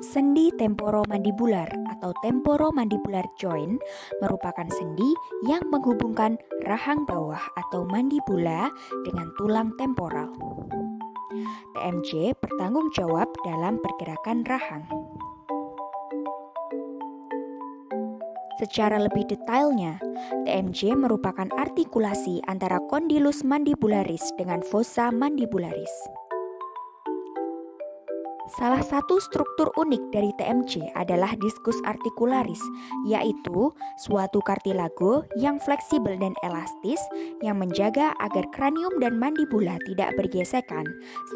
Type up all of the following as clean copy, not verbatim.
Sendi temporomandibular atau temporomandibular joint merupakan sendi yang menghubungkan rahang bawah atau mandibula dengan tulang temporal. TMJ bertanggung jawab dalam pergerakan rahang. Secara lebih detailnya, TMJ merupakan artikulasi antara condylus mandibularis dengan fossa mandibularis. Salah satu struktur unik dari TMJ adalah diskus articularis, yaitu suatu kartilago yang fleksibel dan elastis yang menjaga agar kranium dan mandibula tidak bergesekan,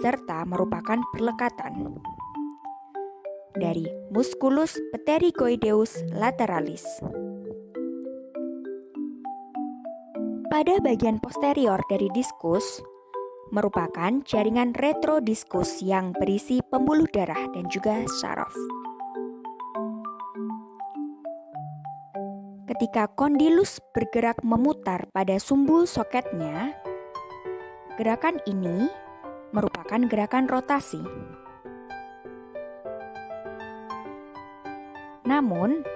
serta merupakan perlekatan dari musculus pterygoideus lateralis. Pada bagian posterior dari diskus, merupakan jaringan retrodiskus yang berisi pembuluh darah dan juga syaraf. Ketika kondilus bergerak memutar pada sumbu soketnya, gerakan ini merupakan gerakan rotasi. Namun,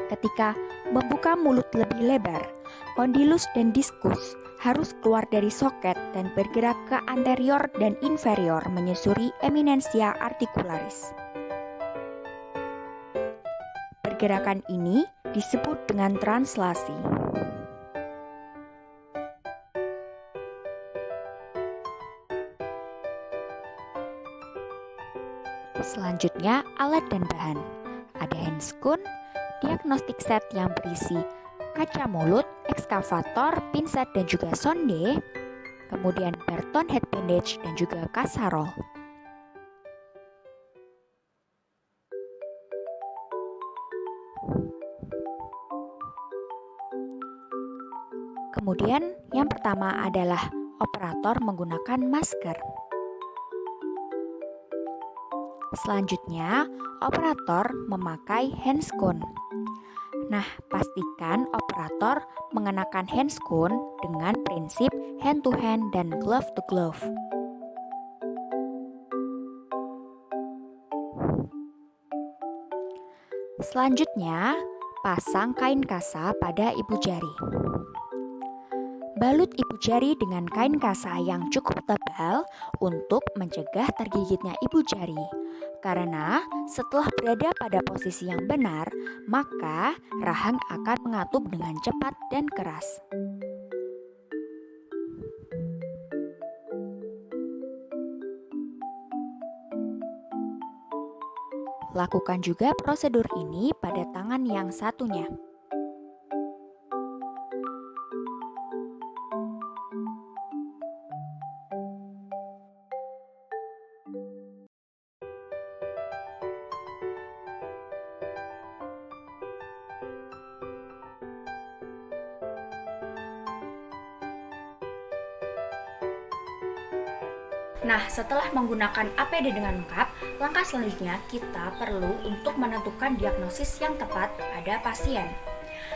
ketika membuka mulut lebih lebar, kondilus dan diskus harus keluar dari soket dan bergerak ke anterior dan inferior menyusuri eminensia articularis. Pergerakan ini disebut dengan translasi. Selanjutnya, alat dan bahan. Ada handscoon, diagnostic set yang berisi kaca mulut, ekskavator, pinset dan juga sonde, kemudian Burton head bandage dan juga kasarol. Kemudian yang pertama adalah operator menggunakan masker. Selanjutnya, operator memakai handscoon. Nah, pastikan operator mengenakan handscoon dengan prinsip hand to hand dan glove to glove. Selanjutnya, pasang kain kasa pada ibu jari. Balut ibu jari dengan kain kasa yang cukup tebal untuk mencegah tergigitnya ibu jari. Karena setelah berada pada posisi yang benar, maka rahang akan mengatup dengan cepat dan keras. Lakukan juga prosedur ini pada tangan yang satunya. Nah, setelah menggunakan APD dengan lengkap, langkah selanjutnya kita perlu untuk menentukan diagnosis yang tepat pada pasien.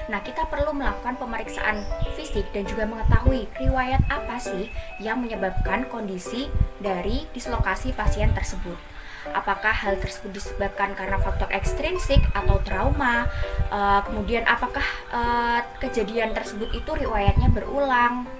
Nah, kita perlu melakukan pemeriksaan fisik dan juga mengetahui riwayat apa sih yang menyebabkan kondisi dari dislokasi pasien tersebut. Apakah hal tersebut disebabkan karena faktor ekstrinsik atau trauma, kemudian apakah kejadian tersebut itu riwayatnya berulang.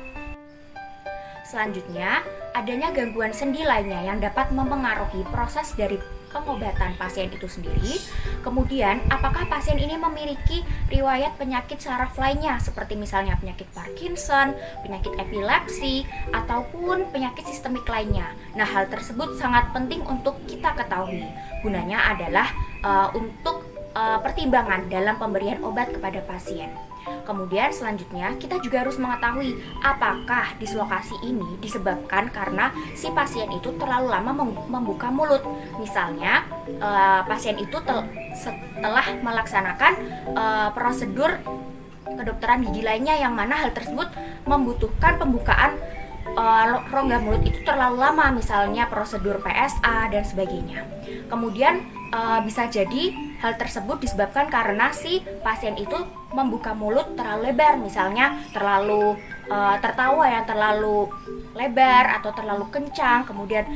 Selanjutnya, adanya gangguan sendi lainnya yang dapat mempengaruhi proses dari pengobatan pasien itu sendiri. Kemudian, apakah pasien ini memiliki riwayat penyakit saraf lainnya seperti misalnya penyakit Parkinson, penyakit epilepsi, ataupun penyakit sistemik lainnya. Nah, hal tersebut sangat penting untuk kita ketahui. Gunanya adalah untuk pertimbangan dalam pemberian obat kepada pasien. Kemudian selanjutnya kita juga harus mengetahui apakah dislokasi ini disebabkan karena si pasien itu terlalu lama membuka mulut. Misalnya pasien itu setelah melaksanakan prosedur kedokteran gigi lainnya yang mana hal tersebut membutuhkan pembukaan rongga mulut itu terlalu lama, misalnya prosedur PSA dan sebagainya. Kemudian bisa jadi hal tersebut disebabkan karena si pasien itu membuka mulut terlalu lebar, misalnya terlalu tertawa yang terlalu lebar atau terlalu kencang, kemudian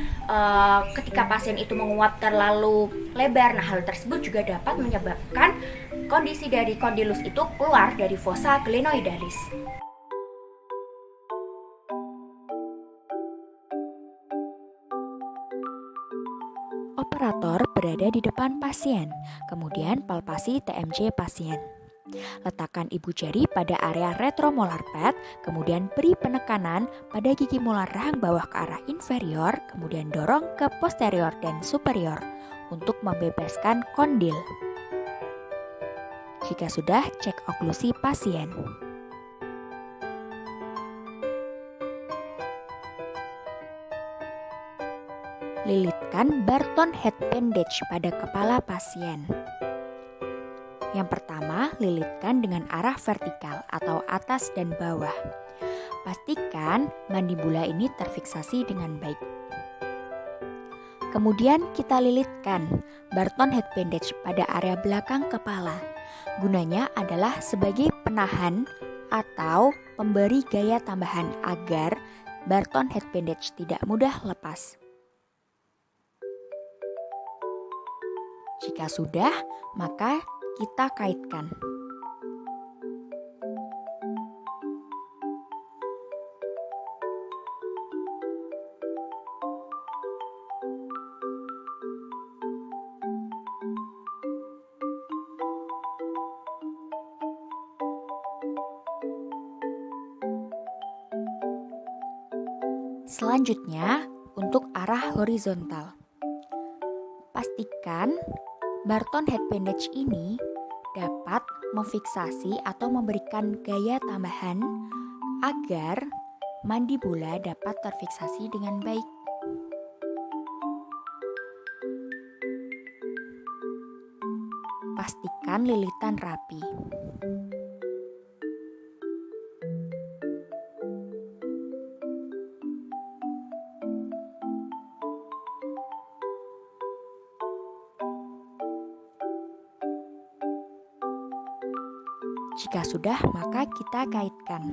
ketika pasien itu menguap terlalu lebar. Nah, hal tersebut juga dapat menyebabkan kondisi dari kondilus itu keluar dari fossa glenoidalis. Operator berada di depan pasien, kemudian palpasi TMJ pasien. Letakkan ibu jari pada area retromolar pad, kemudian beri penekanan pada gigi molar rahang bawah ke arah inferior, kemudian dorong ke posterior dan superior untuk membebaskan kondil. Jika sudah, cek oklusi pasien. Lilitkan Barton head bandage pada kepala pasien. Yang pertama, lilitkan dengan arah vertikal atau atas dan bawah. Pastikan mandibula ini terfiksasi dengan baik. Kemudian kita lilitkan Barton head bandage pada area belakang kepala. Gunanya adalah sebagai penahan atau pemberi gaya tambahan agar Barton head bandage tidak mudah lepas. Jika sudah, maka kita kaitkan. Selanjutnya, untuk arah horizontal. Pastikan Barton head bandage ini dapat memfiksasi atau memberikan gaya tambahan agar mandibula dapat terfiksasi dengan baik. Pastikan lilitan rapi. Jika sudah, maka kita kaitkan.